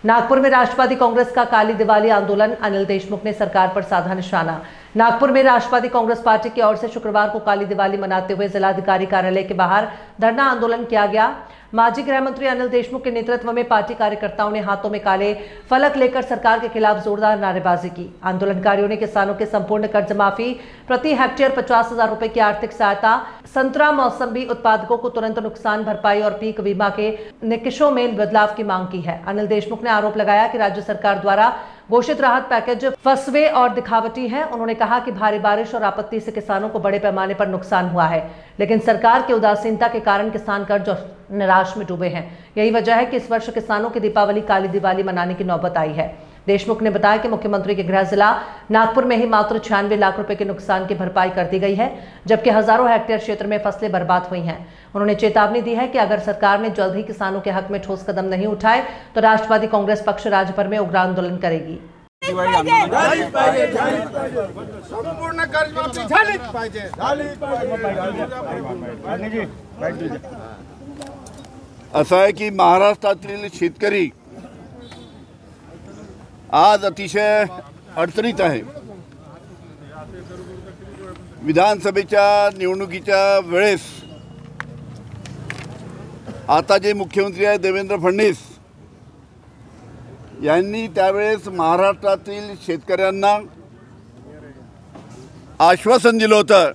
नागपुर में राष्ट्रवादी कांग्रेस का काली दिवाली आंदोलन, अनिल देशमुख ने सरकार पर साधा निशाना। नागपुर में राष्ट्रवादी कांग्रेस पार्टी की ओर से शुक्रवार को काली दिवाली मनाते हुए जिलाधिकारी कार्यालय के बाहर धरना आंदोलन किया गया। माजी गृह मंत्री अनिल देशमुख के नेतृत्व में पार्टी कार्यकर्ताओं ने हाथों में काले फलक लेकर सरकार के खिलाफ जोरदार नारेबाजी की। आंदोलनकारियों ने किसानों के संपूर्ण कर्ज माफी, प्रति हेक्टेयर 50,000 रुपए की आर्थिक सहायता, संतरा मौसम्बी उत्पादकों को तुरंत नुकसान भरपाई और पीक बीमा के निकषों में बदलाव की मांग की है। अनिल देशमुख ने आरोप लगाया कि राज्य सरकार द्वारा घोषित राहत पैकेज फसवे और दिखावटी है। उन्होंने कहा कि भारी बारिश और आपत्ति से किसानों को बड़े पैमाने पर नुकसान हुआ है, लेकिन सरकार की उदासीनता के कारण किसान कर्ज और निराश में डूबे हैं। यही वजह है कि इस वर्ष किसानों की दीपावली काली दिवाली मनाने की नौबत आई है। देशमुख ने बताया कि मुख्यमंत्री के गृह जिला नागपुर में ही मात्र 96 लाख रुपए के नुकसान की भरपाई कर दी गई है, जबकि हजारों हेक्टेयर क्षेत्र में फसलें बर्बाद हुई हैं। उन्होंने चेतावनी दी है कि अगर सरकार ने जल्द ही किसानों के हक में ठोस कदम नहीं उठाए तो राष्ट्रवादी कांग्रेस पक्ष राज्य भर में उग्र आंदोलन करेगी। संपूर्ण कर्जमाफी झालीच पाहिजे। असं आहे की महाराष्ट्रातील शेतकरी आज अतिशय अडचणीत आहे। विधानसभेच्या निवडणुकीच्या वेळेस आता जे मुख्यमंत्री आहेत देवेंद्र फडणवीस यांनी त्यावेळेस महाराष्ट्रातील शेतकऱ्यांना आश्वासन दिलं होतं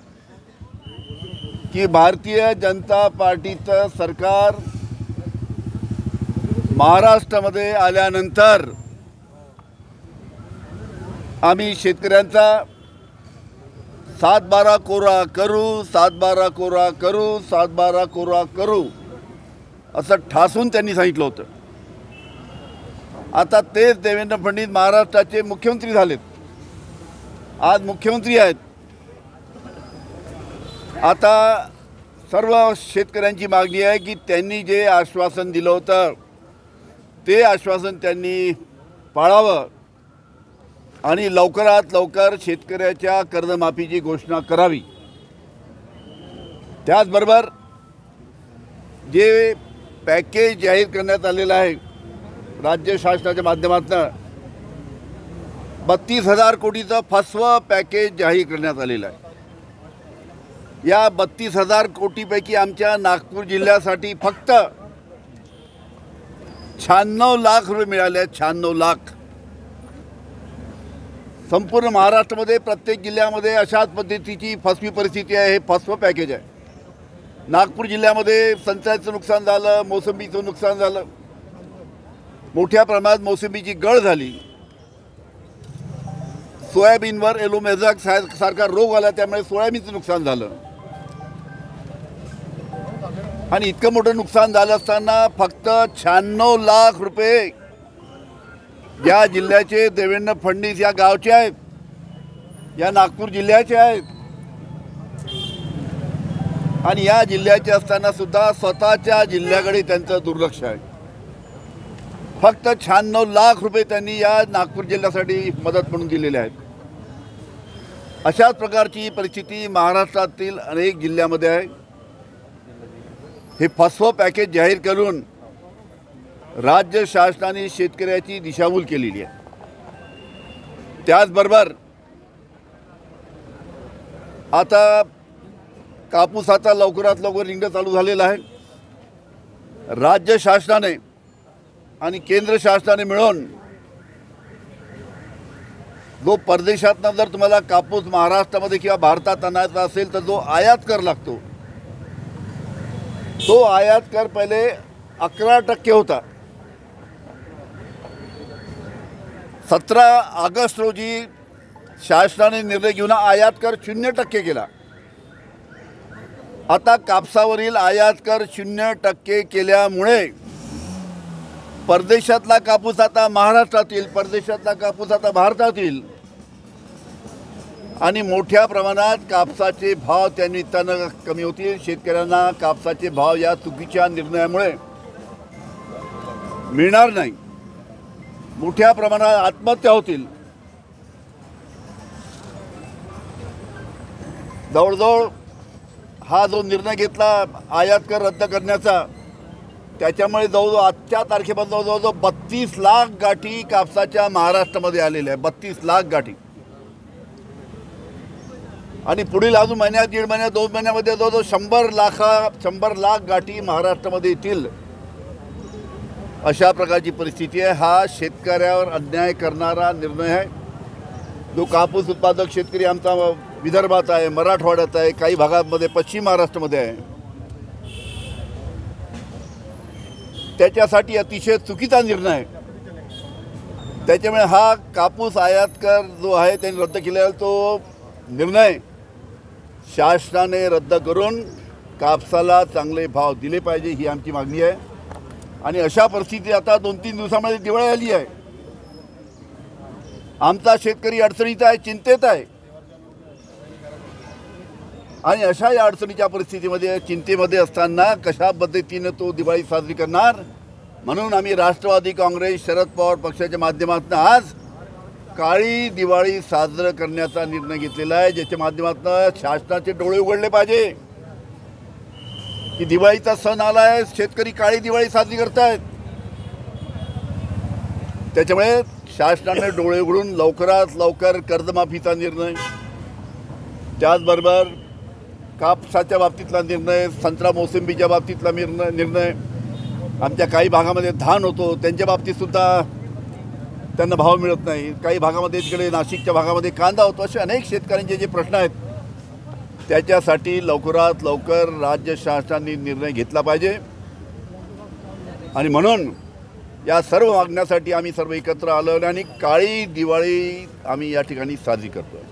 की भारतीय जनता पार्टीचं सरकार महाराष्ट्रामध्ये आल्यानंतर आम्ही शेतकऱ्यांचा 7-12 कोरा करू, 7-12 कोरा करू, 7-12 कोरा करू असं ठासून त्यांनी सांगितलं होतं। आता तेच देवेंद्र फडणवीस महाराष्ट्राचे मुख्यमंत्री झालेत, आज मुख्यमंत्री आहेत। आता सर्व शेतकऱ्यांची मागणी आहे की त्यांनी जे आश्वासन दिलं होतं ते आश्वासन त्यांनी पाळावं आणि लवकरात लवकर शेतकऱ्याच्या कर्जमाफीची घोषणा करावी। त्याचबरोबर जे पॅकेज जाहीर करण्यात आलेलं आहे राज्य शासनाच्या माध्यमातून 32,000 कोटीचं फसवं पॅकेज जाहीर करण्यात आलेलं आहे। या 32,000 कोटीपैकी आमच्या नागपूर जिल्ह्यासाठी फक्त 96 लाख रुपये मिळाले आहेत। 96 लाख। संपूर्ण महाराष्ट्रामध्ये प्रत्येक जिल्ह्यामध्ये अशाच पद्धतीची फसवी परिस्थिती आहे। हे फसवं पॅकेज आहे। नागपूर जिल्ह्यामध्ये संत्र्याचं नुकसान झालं, मोसंबीचं नुकसान झालं, मोठ्या प्रमाणात मोसंबीची गळ झाली, सोयाबीनवर येलो मोझॅक सारखा रोग आला त्यामुळे सोयाबीनचं नुकसान झालं। आणि इतकं मोठं नुकसान झालं असताना फक्त 96 लाख रुपये या जिल्ह्याचे देवेंद्र फडणवीस या गावचे आहेत, या नागपूर जिल्ह्याचे आहेत। आणि या जिल्ह्याचे असताना सुद्धा स्वतःच्या जिल्ह्याकडे त्यांचं दुर्लक्ष आहे। फक्त 96 लाख रुपये त्यांनी या नागपूर जिल्ह्यासाठी मदत म्हणून दिलेले आहेत। अशाच प्रकारची परिस्थिती महाराष्ट्रातील अनेक जिल्ह्यामध्ये आहे। हे फसवं पॅकेज जाहीर करून राज्य शासनाने शेतकऱ्याची दिशाभूल केलेली आहे। त्याचबरोबर आता कापूसाचा लवकरात लवकर रिंगण चालू झालेला आहे। राज्य शासनाने आणि केंद्र शासनाने मिळून जो परदेशातनं जर तुम्हाला कापूस महाराष्ट्रामध्ये किंवा भारतात आणायचा असेल तर जो आयात कर लागतो तो आयात कर पहिले 11% होता। 17 ऑगस्ट रोजी शासनाने निर्णय घेऊन आयात कर 0% केला। आता कापसावरील आयात कर 0% केल्यामुळे परदेशातला कापूस आता महाराष्ट्रात येईल, परदेशातला कापूस आता भारतात येईल आणि मोठ्या प्रमाणात कापसाचे भाव त्या निमित्तानं कमी होतील। शेतकऱ्यांना कापसाचे भाव या चुकीच्या निर्णयामुळे मिळणार नाही, मोठ्या प्रमाणात आत्महत्या होतील। जवळजवळ हा जो निर्णय घेतला आयात कर रद्द करण्याचा त्याच्यामुळे जवळजवळ आजच्या तारखेपर्यंत जवळजवळ 32 लाख गाठी कापसाच्या महाराष्ट्रामध्ये आलेल्या आहे. 32 लाख गाठी. आणि पुढील अजून महिन्यात, दीड महिन्यात, 2 महिन्यामध्ये जवळजवळ 100 लाख गाठी महाराष्ट्रामध्ये येतील, अशा प्रकारची परिस्थिती आहे. हा शेतकऱ्यावर अन्याय करणारा निर्णय आहे. जो कापूस उत्पादक शेतकरी आमचा विदर्भात आहे, मराठवाड्यात आहे, काही भागामध्ये पश्चिम महाराष्ट्रामध्ये आहे, त्याच्यासाठी अतिशय चुकीचा निर्णय आहे. त्याच्यामुळे हा कापूस आयात कर जो आहे त्यांनी रद्द केलेला तो निर्णय शासनाने रद्द करून कापसाला चांगले भाव दिले पाहिजे, ही आमची मागणी आहे. आणि अशा परिस्थितीत आता 2-3 दिवसामध्ये दिवाळी आली आहे. आमचा शेतकरी अडचणीत आहे, चिंतेत आहे. आणि अशा या अडचणीच्या परिस्थितीमध्ये, चिंतेमध्ये असताना कशा पद्धतीने तो दिवाळी साजरी करणार, म्हणून आम्ही राष्ट्रवादी काँग्रेस शरद पवार पक्षाच्या माध्यमातून आज काळी दिवाळी साजरं करण्याचा निर्णय घेतलेला आहे, ज्याच्या माध्यमातून शासनाचे डोळे उघडले पाहिजे की दिवाळीचा सण आला आहे, शेतकरी काळी दिवाळी साजरी करतायत. त्याच्यामुळे शासनाने डोळे उघडून लवकरात लवकर कर्जमाफीचा निर्णय, त्याचबरोबर कापसाच्या बाबतीतला निर्णय, संत्रा मोसंबीच्या बाबतीतला निर्णय, आमच्या काही भागामध्ये धान होतो त्यांच्या बाबतीतसुद्धा त्यांना भाव मिळत नाही, काही भागामध्ये तिकडे नाशिकच्या भागामध्ये कांदा होतो, असे अनेक शेतकऱ्यांचे जे प्रश्न आहेत त्याच्यासाठी लवकरात लवकर राज्य शासनाने निर्णय घेतला पाहिजे. आणि म्हणून या सर्व मागण्यासाठी आम्ही सर्व एकत्र आलो आणि काळी दिवाळी आम्ही या ठिकाणी साजरी करतो.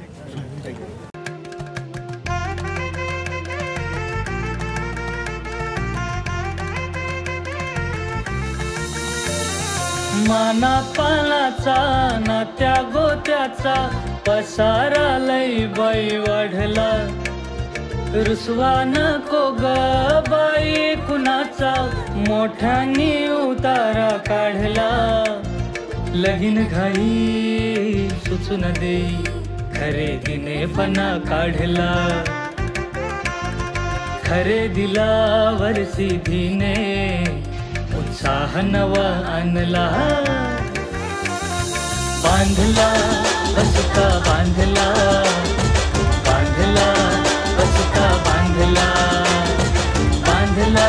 माना पानाचा नात्या गोत्याचा पसारा लई बाई वाढला, रुसवा नको ग बाई कुणाचा, मोठ्यानी उतारा काढला. लगीन घाई सुचून देई, खरेदीने पणा काढला, खरेदीला वर्षीधीने उत्साह नवा आणला. बांधला बसका बांधला, बांधला बसका बांधला, बांधला